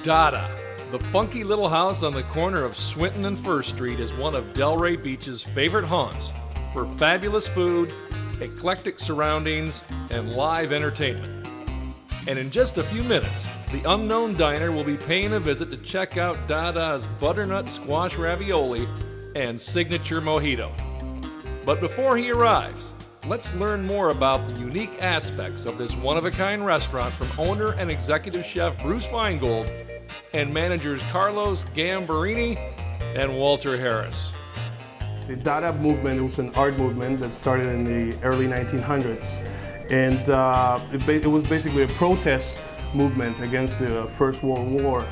Dada, the funky little house on the corner of Swinton and First Street, is one of Delray Beach's favorite haunts for fabulous food, eclectic surroundings, and live entertainment. And in just a few minutes, the unknown diner will be paying a visit to check out Dada's butternut squash ravioli and signature mojito. But before he arrives, let's learn more about the unique aspects of this one-of-a-kind restaurant from owner and executive chef Bruce Feingold and managers Carlos Gambarini and Walter Harris. The Dada movement was an art movement that started in the early 1900s. And it was basically a protest movement against the First World War.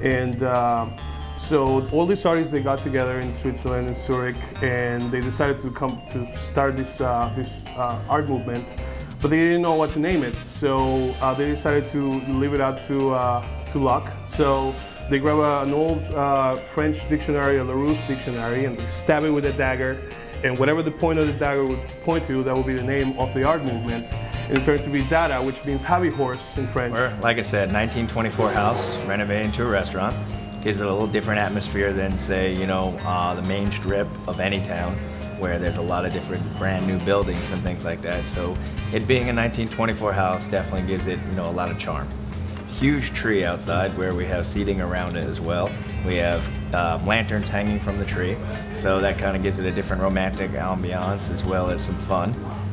And so all these artists, they got together in Switzerland, in Zurich, and they decided to start this art movement, but they didn't know what to name it. So they decided to leave it out to luck. So they grabbed an old French dictionary, a Larousse dictionary, and they stab it with a dagger. And whatever the point of the dagger would point to, that would be the name of the art movement. And it turned to be Dada, which means heavy horse in French. We're, like I said, 1924 house, renovating to a restaurant. Gives it a little different atmosphere than, say, the main strip of any town, where there's a lot of different brand new buildings and things like that. So it being a 1924 house definitely gives it, a lot of charm. Huge tree outside where we have seating around it as well. We have lanterns hanging from the tree, so that kind of gives it a different romantic ambiance as well as some fun.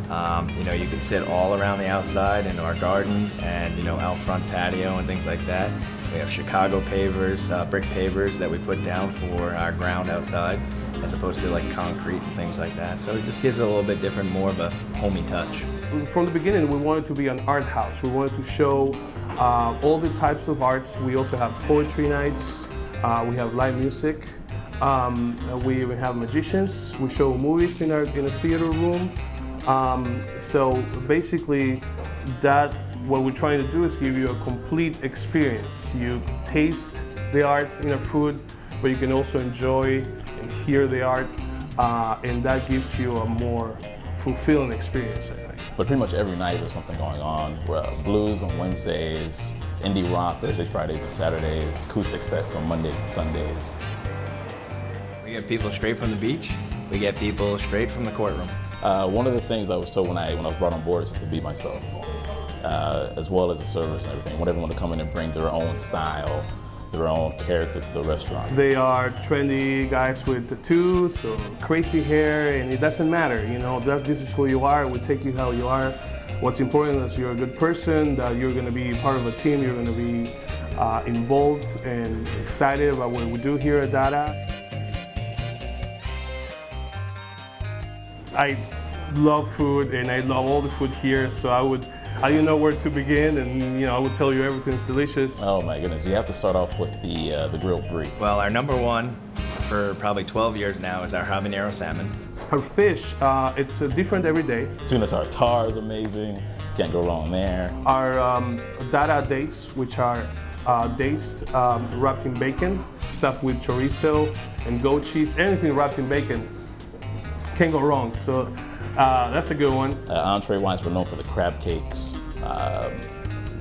You can sit all around the outside in our garden and out front patio and things like that. We have Chicago pavers, brick pavers that we put down for our ground outside, as opposed to like concrete and things like that. So it just gives it a little bit different, more of a homey touch. From the beginning, we wanted to be an art house. We wanted to show all the types of arts. We also have poetry nights. We have live music. We even have magicians. We show movies in a theater room. So basically, what we're trying to do is give you a complete experience. You taste the art in our food, but you can also enjoy and hear the art, and that gives you a more fulfilling experience, I think. But pretty much every night there's something going on. Blues on Wednesdays, indie rock Thursdays, Fridays, and Saturdays, acoustic sets on Mondays and Sundays. We get people straight from the beach. We get people straight from the courtroom. One of the things I was told when I was brought on board is just to be myself, as well as the servers and everything. I want everyone to come in and bring their own style, their own character to the restaurant. They are trendy guys with tattoos or crazy hair, and it doesn't matter. This is who you are. We take you how you are. What's important is you're a good person, that you're going to be part of a team, you're going to be involved and excited about what we do here at Dada. I love food, and I love all the food here, so I didn't know where to begin, and I would tell you everything's delicious. Oh my goodness, you have to start off with the grilled brie. Well, our number one for probably 12 years now is our habanero salmon. Our fish, it's different every day. Tuna tartare is amazing, can't go wrong there. Our Dada dates, which are dates wrapped in bacon, stuffed with chorizo and goat cheese, anything wrapped in bacon. Can't go wrong, so that's a good one. Entree wines, we're known for the crab cakes.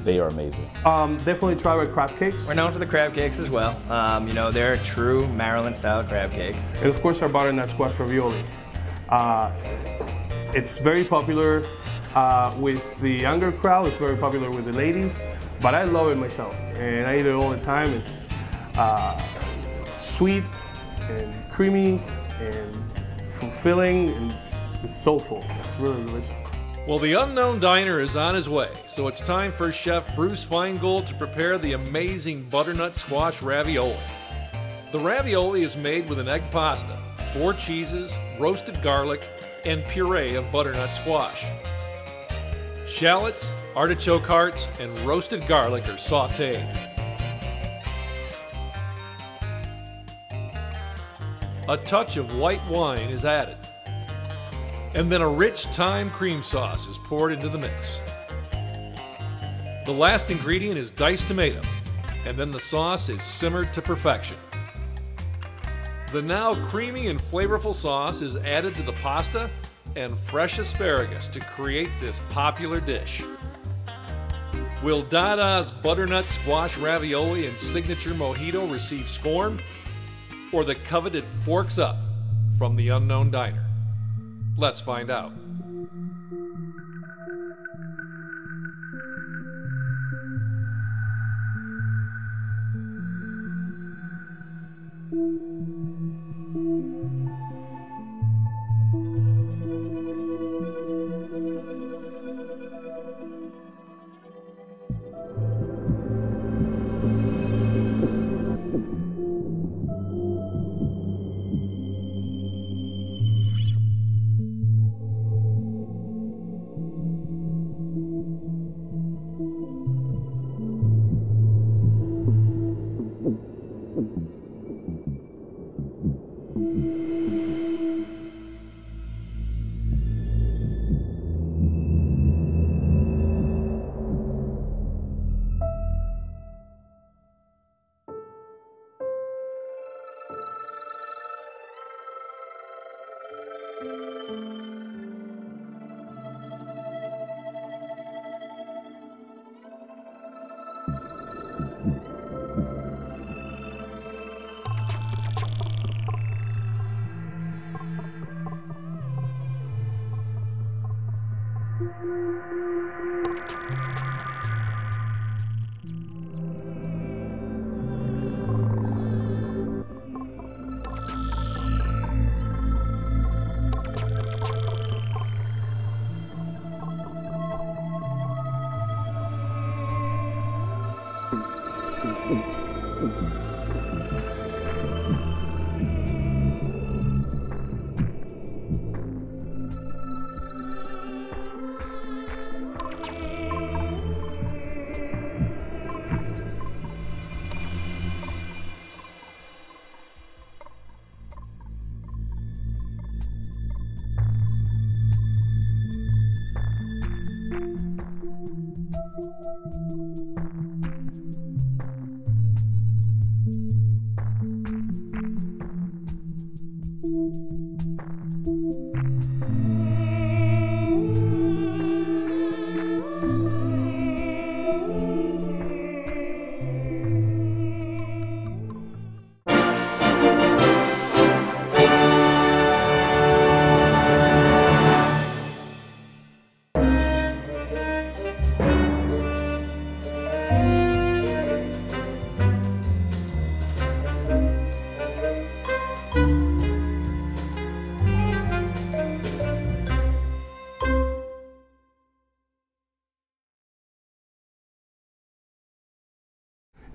They are amazing. Definitely try our crab cakes. We're known for the crab cakes as well. They're a true Maryland-style crab cake. And of course our butternut squash ravioli. It's very popular with the younger crowd, it's very popular with the ladies, but I love it myself, and I eat it all the time. It's sweet and creamy and fulfilling, and it's soulful. It's really delicious. Well, the unknown diner is on his way, so it's time for Chef Bruce Feingold to prepare the amazing butternut squash ravioli. The ravioli is made with an egg pasta, 4 cheeses, roasted garlic, and puree of butternut squash. Shallots, artichoke hearts, and roasted garlic are sautéed. A touch of white wine is added, and then a rich thyme cream sauce is poured into the mix. The last ingredient is diced tomato, and then the sauce is simmered to perfection. The now creamy and flavorful sauce is added to the pasta and fresh asparagus to create this popular dish. Will Dada's butternut squash ravioli and signature mojito receive scorn, or the coveted forks up from the unknown diner? Let's find out.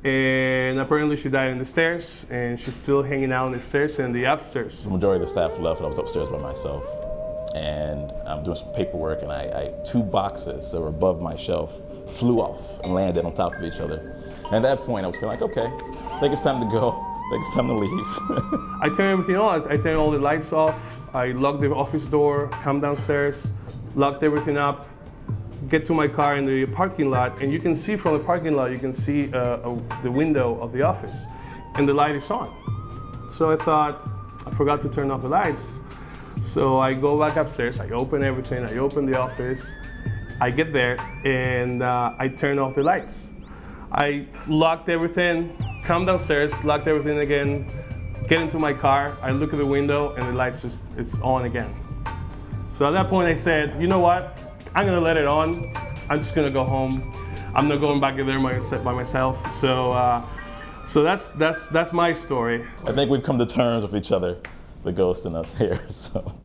And apparently she died in the stairs, and she's still hanging out in the stairs and the upstairs. The majority of the staff left, and I was upstairs by myself. And I'm doing some paperwork, and two boxes that were above my shelf flew off and landed on top of each other. And at that point, I was kind of like, okay, I think it's time to go. I think it's time to leave. I turned everything on. I turned all the lights off. I locked the office door, come downstairs, locked everything up, get to my car in the parking lot, and you can see from the parking lot, you can see the window of the office, and the light is on. So I thought, I forgot to turn off the lights. So I go back upstairs, I open everything, I open the office, I get there, and I turn off the lights. I locked everything, come downstairs, locked everything again, get into my car, I look at the window, and the lights it's on again. So at that point I said, you know what? I'm gonna let it on. I'm just gonna go home. I'm not going back in there by myself. So that's my story. I think we've come to terms with each other, the ghost and us here. So.